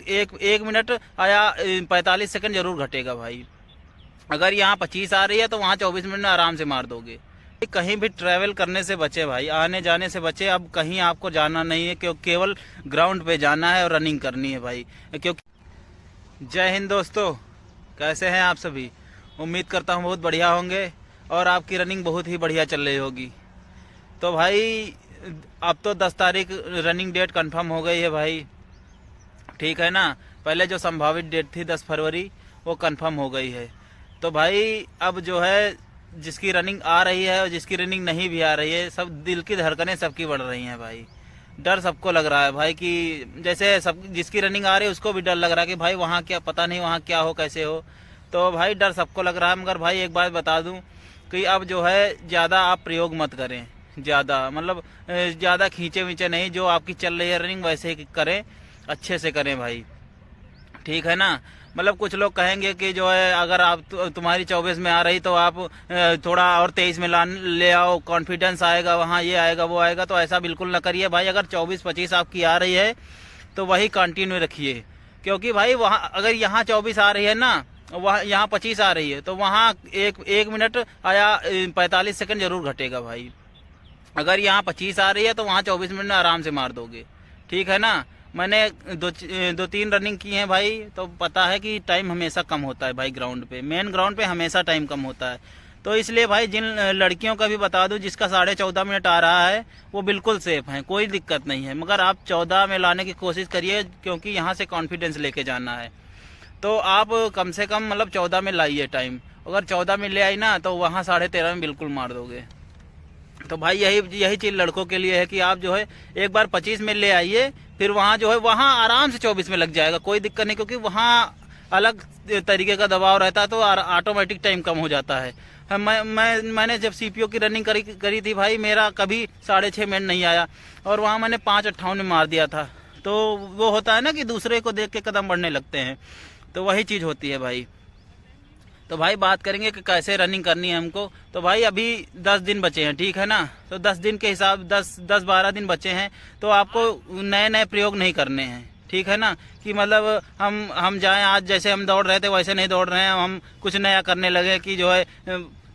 एक मिनट या 45 सेकंड जरूर घटेगा भाई। अगर यहाँ 25 आ रही है तो वहाँ 24 मिनट में आराम से मार दोगे। कहीं भी ट्रैवल करने से बचे भाई, आने जाने से बचे। अब कहीं आपको जाना नहीं है, क्योंकि केवल ग्राउंड पे जाना है और रनिंग करनी है भाई। क्योंकि जय हिंद दोस्तों, कैसे हैं आप सभी? उम्मीद करता हूँ बहुत बढ़िया होंगे और आपकी रनिंग बहुत ही बढ़िया चल रही होगी। तो भाई अब तो 10 तारीख रनिंग डेट कंफर्म हो गई है भाई, ठीक है ना। पहले जो संभावित डेट थी 10 फरवरी वो कंफर्म हो गई है। तो भाई अब जो है जिसकी रनिंग आ रही है और जिसकी रनिंग नहीं भी आ रही है, सब दिल की धड़कनें सबकी बढ़ रही हैं भाई। डर सबको लग रहा है भाई कि जैसे सब जिसकी रनिंग आ रही है उसको भी डर लग रहा है कि भाई वहाँ क्या, पता नहीं वहाँ क्या हो कैसे हो। तो भाई डर सबको लग रहा है। मगर भाई एक बात बता दूं कि अब जो है ज़्यादा आप प्रयोग मत करें, ज़्यादा मतलब ज़्यादा खींचे वींचे नहीं। जो आपकी चल रही है रनिंग वैसे ही करें, अच्छे से करें भाई, ठीक है ना। मतलब कुछ लोग कहेंगे कि जो है अगर आप तुम्हारी 24 में आ रही तो आप थोड़ा और 23 में ले आओ, कॉन्फिडेंस आएगा, वहाँ ये आएगा वो आएगा। तो ऐसा बिल्कुल ना करिए भाई। अगर 24-25 आपकी आ रही है तो वही कंटिन्यू रखिए, क्योंकि भाई वहाँ अगर यहाँ 24 आ रही है ना, वहाँ यहाँ 25 आ रही है तो वहाँ एक मिनट या 45 सेकंड जरूर घटेगा भाई। अगर यहाँ 25 आ रही है तो वहाँ 24 मिनट में आराम से मार दोगे, ठीक है ना। मैंने दो तीन रनिंग की हैं भाई, तो पता है कि टाइम हमेशा कम होता है भाई। ग्राउंड पे, मेन ग्राउंड पे हमेशा टाइम कम होता है। तो इसलिए भाई जिन लड़कियों का भी बता दूं जिसका 14.5 मिनट आ रहा है वो बिल्कुल सेफ है, कोई दिक्कत नहीं है। मगर आप 14 में लाने की कोशिश करिए, क्योंकि यहाँ से कॉन्फिडेंस लेके जाना है। तो आप कम से कम मतलब 14 में लाइए टाइम। अगर 14 में ले आई ना तो वहाँ 13.5 में बिल्कुल मार दोगे। तो भाई यही चीज़ लड़कों के लिए है कि आप जो है एक बार 25 में ले आइए, फिर वहाँ जो है वहाँ आराम से 24 में लग जाएगा, कोई दिक्कत नहीं। क्योंकि वहाँ अलग तरीके का दबाव रहता है तो ऑटोमेटिक टाइम कम हो जाता है। मैंने जब सीपीओ की रनिंग करी थी भाई, मेरा कभी 6.5 मिनट नहीं आया और वहाँ मैंने 5:58 में मार दिया था। तो वो होता है ना कि दूसरे को देख के कदम बढ़ने लगते हैं, तो वही चीज़ होती है भाई। तो भाई बात करेंगे कि कैसे रनिंग करनी है हमको। तो भाई अभी 10 दिन बचे हैं, ठीक है ना। तो 10 दिन के हिसाब 10-12 दिन बचे हैं, तो आपको नए नए प्रयोग नहीं करने हैं, ठीक है ना। कि मतलब हम जाएं, आज जैसे हम दौड़ रहे थे वैसे नहीं दौड़ रहे हैं, हम कुछ नया करने लगे कि जो है,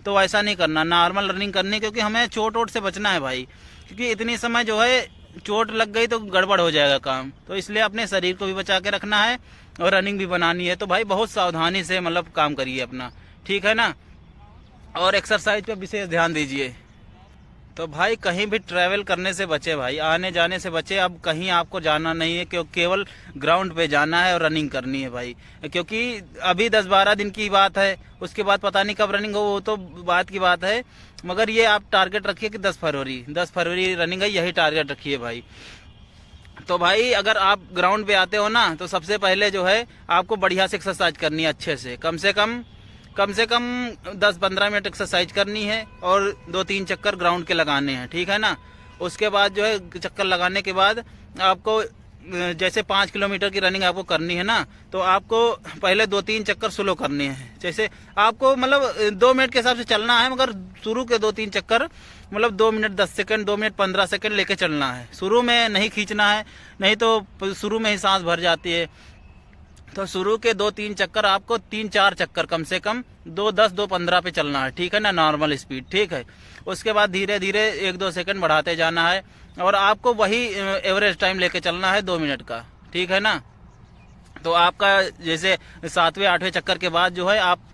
तो ऐसा नहीं करना। नॉर्मल रनिंग करनी, क्योंकि हमें चोट वोट से बचना है भाई। क्योंकि इतनी समय जो है चोट लग गई तो गड़बड़ हो जाएगा काम। तो इसलिए अपने शरीर को भी बचा के रखना है और रनिंग भी बनानी है। तो भाई बहुत सावधानी से मतलब काम करिए अपना, ठीक है ना। और एक्सरसाइज पे विशेष ध्यान दीजिए। तो भाई कहीं भी ट्रैवल करने से बचे भाई, आने जाने से बचे। अब कहीं आपको जाना नहीं है, क्योंकि केवल ग्राउंड पे जाना है और रनिंग करनी है भाई। क्योंकि अभी 10-12 दिन की बात है, उसके बाद पता नहीं कब रनिंग हो, वो तो बात की बात है। मगर ये आप टारगेट रखिए कि 10 फरवरी रनिंग है, यही टारगेट रखिए भाई। तो भाई अगर आप ग्राउंड पे आते हो ना, तो सबसे पहले जो है आपको बढ़िया से एक्सरसाइज करनी है, अच्छे से कम से कम 10-15 मिनट एक्सरसाइज करनी है और 2-3 चक्कर ग्राउंड के लगाने हैं, ठीक है ना। उसके बाद जो है चक्कर लगाने के बाद आपको जैसे 5 किलोमीटर की रनिंग आपको करनी है ना, तो आपको पहले 2-3 चक्कर स्लो करने हैं। जैसे आपको मतलब 2 मिनट के हिसाब से चलना है, मगर शुरू के 2-3 चक्कर मतलब 2 मिनट 10 सेकंड, 2 मिनट 15 सेकंड लेके चलना है। शुरू में नहीं खींचना है, नहीं तो शुरू में ही सांस भर जाती है। तो शुरू के 2-3 चक्कर आपको 3-4 चक्कर कम से कम 2:10 2:15 पे चलना है, ठीक है ना, नॉर्मल स्पीड, ठीक है। उसके बाद धीरे धीरे 1-2 सेकंड बढ़ाते जाना है और आपको वही एवरेज टाइम लेके चलना है 2 मिनट का, ठीक है ना। तो आपका जैसे 7वें-8वें चक्कर के बाद जो है आप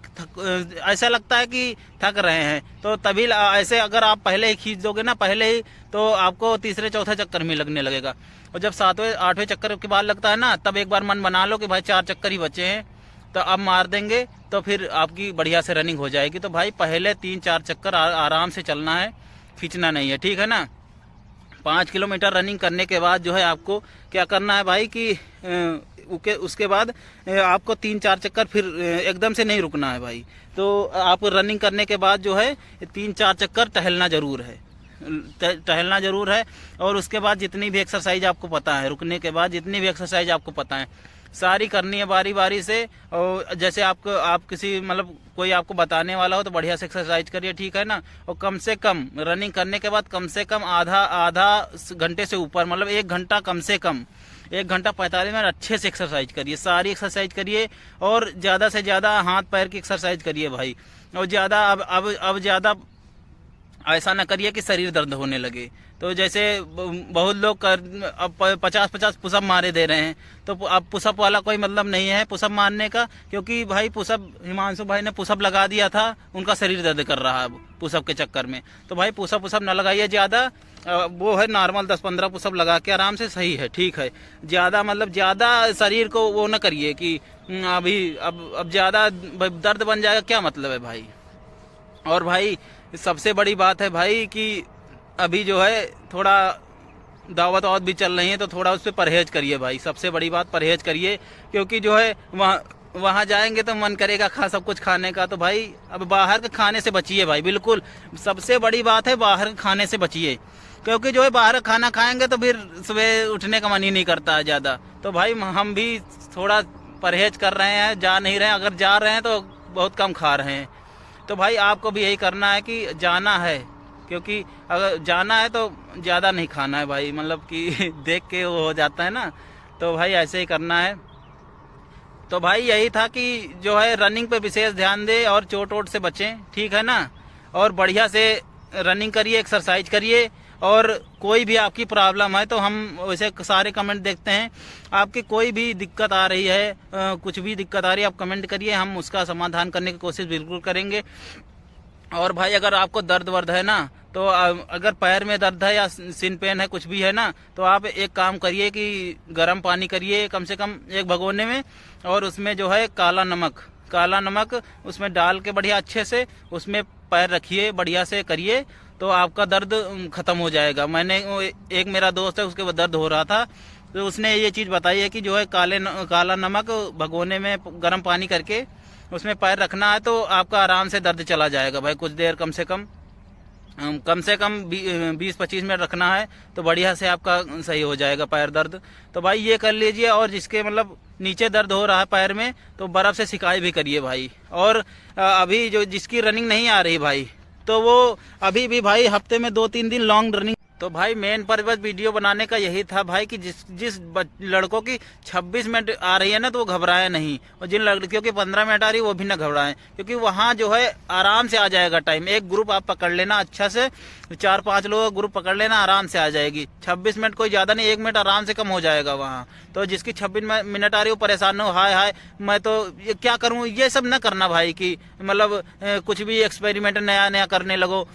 ऐसा लगता है कि थक रहे हैं, तो तभी ऐसे अगर आप पहले ही खींच दोगे ना, पहले ही, तो आपको 3-4 चक्कर में लगने लगेगा। और जब 7वें-8वें चक्कर के बाद लगता है ना, तब एक बार मन बना लो कि भाई 4 चक्कर ही बचे हैं, तो अब मार देंगे, तो फिर आपकी बढ़िया से रनिंग हो जाएगी। तो भाई पहले 3-4 चक्कर आराम से चलना है, खींचना नहीं है, ठीक है ना। 5 किलोमीटर रनिंग करने के बाद जो है आपको क्या करना है भाई कि उसके बाद आपको 3-4 चक्कर फिर एकदम से नहीं रुकना है भाई। तो आप रनिंग करने के बाद जो है 3-4 चक्कर टहलना जरूर है। और उसके बाद जितनी भी एक्सरसाइज आपको पता है, रुकने के बाद जितनी भी एक्सरसाइज आपको पता है सारी करनी है बारी बारी से। और जैसे आप किसी मतलब कोई आपको बताने वाला हो तो बढ़िया से एक्सरसाइज करिए, ठीक है ना। और कम से कम रनिंग करने के बाद कम से कम आधा घंटे से ऊपर, मतलब 1 घंटा कम से कम 1 घंटा 45 मिनट अच्छे से एक्सरसाइज करिए, सारी एक्सरसाइज करिए और ज़्यादा से ज़्यादा हाथ पैर की एक्सरसाइज करिए भाई। और ज़्यादा अब ज़्यादा ऐसा ना करिए कि शरीर दर्द होने लगे। तो जैसे बहुत लोग अब 50-50 पुशअप मारे दे रहे हैं, तो अब पुशअप वाला कोई मतलब नहीं है पुशअप मारने का, क्योंकि भाई पुशअप हिमांशु भाई ने पुशअप लगा दिया था, उनका शरीर दर्द कर रहा है अब पुशअप के चक्कर में। तो भाई पुशअप ना लगाइए ज़्यादा, वो है नॉर्मल 10-15 पुशअप लगा के आराम से सही है, ठीक है। ज़्यादा मतलब ज़्यादा शरीर को वो ना करिए कि अभी अब ज़्यादा दर्द बन जाएगा, क्या मतलब है भाई। और भाई सबसे बड़ी बात है भाई कि अभी जो है थोड़ा दावत वावत भी चल रही है, तो थोड़ा उस पर परहेज करिए भाई। सबसे बड़ी बात परहेज करिए, क्योंकि जो है वहाँ जाएंगे तो मन करेगा सब कुछ खाने का। तो भाई अब बाहर के खाने से बचिए भाई, बिल्कुल सबसे बड़ी बात है बाहर के खाने से बचिए, क्योंकि जो है बाहर का खाना खाएंगे तो फिर सुबह उठने का मन ही नहीं करता है ज़्यादा। तो भाई हम भी थोड़ा परहेज कर रहे हैं, जा नहीं रहे हैं, अगर जा रहे हैं तो बहुत कम खा रहे हैं। तो भाई आपको भी यही करना है कि जाना है, क्योंकि अगर जाना है तो ज़्यादा नहीं खाना है भाई, मतलब कि देख के वो हो जाता है ना। तो भाई ऐसे ही करना है। तो भाई यही था कि जो है रनिंग पे विशेष ध्यान दे और चोट वोट से बचें, ठीक है ना। और बढ़िया से रनिंग करिए, एक्सरसाइज करिए। और कोई भी आपकी प्रॉब्लम है तो हम वैसे सारे कमेंट देखते हैं, आपकी कोई भी दिक्कत आ रही है, कुछ भी दिक्कत आ रही है आप कमेंट करिए, हम उसका समाधान करने की कोशिश बिल्कुल करेंगे। और भाई अगर आपको दर्द वर्द है ना, तो अगर पैर में दर्द है या सिन पेन है, कुछ भी है ना, तो आप एक काम करिए कि गर्म पानी करिए कम से कम एक भगोने में, और उसमें जो है काला नमक उसमें डाल के बढ़िया अच्छे से उसमें पैर रखिए, बढ़िया से करिए, तो आपका दर्द खत्म हो जाएगा। मैंने एक मेरा दोस्त है, उसके दर्द हो रहा था, तो उसने ये चीज़ बताई है कि जो है काला नमक भगोने में गर्म पानी करके उसमें पैर रखना है, तो आपका आराम से दर्द चला जाएगा भाई। कुछ देर कम से कम 20-25 मिनट रखना है, तो बढ़िया से आपका सही हो जाएगा पैर दर्द। तो भाई ये कर लीजिए। और जिसके मतलब नीचे दर्द हो रहा है पैर में, तो बर्फ़ से सिकाई भी करिए भाई। और अभी जो जिसकी रनिंग नहीं आ रही भाई, तो वो अभी भी भाई हफ्ते में 2-3 दिन लॉन्ग रनिंग। तो भाई मेन पर्पज वीडियो बनाने का यही था भाई कि जिस लड़कों की 26 मिनट आ रही है ना, तो वो घबराए नहीं, और जिन लड़कियों की 15 मिनट आ रही है वो भी ना घबराएं, क्योंकि वहाँ जो है आराम से आ जाएगा टाइम। एक ग्रुप आप पकड़ लेना अच्छा से, 4-5 लोग ग्रुप पकड़ लेना, आराम से आ जाएगी। 26 मिनट कोई ज़्यादा नहीं, 1 मिनट आराम से कम हो जाएगा वहाँ। तो जिसकी 26 मिनट आ रही है वो परेशान हो, हाय मैं तो ये क्या करूँ, ये सब न करना भाई कि मतलब कुछ भी एक्सपेरिमेंट नया करने लगो।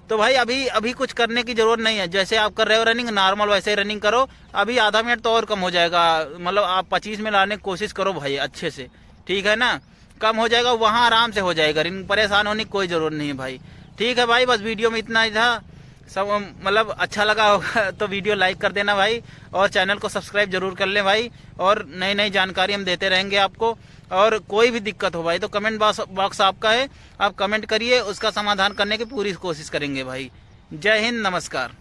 तो भाई अभी कुछ करने की जरूरत नहीं है, जैसे आप कर रहे हो रनिंग नॉर्मल वैसे ही रनिंग करो। अभी आधा मिनट तो और कम हो जाएगा, मतलब आप 25 में लाने की कोशिश करो भाई अच्छे से, ठीक है ना। कम हो जाएगा, वहाँ आराम से हो जाएगा, परेशान होने की कोई ज़रूरत नहीं है भाई। ठीक है भाई, बस वीडियो में इतना ही था। सब मतलब अच्छा लगा होगा तो वीडियो लाइक कर देना भाई, और चैनल को सब्सक्राइब जरूर कर लें भाई। और नई जानकारी हम देते रहेंगे आपको। और कोई भी दिक्कत हो भाई तो कमेंट बॉक्स आपका है, आप कमेंट करिए, उसका समाधान करने की पूरी कोशिश करेंगे भाई। जय हिंद, नमस्कार।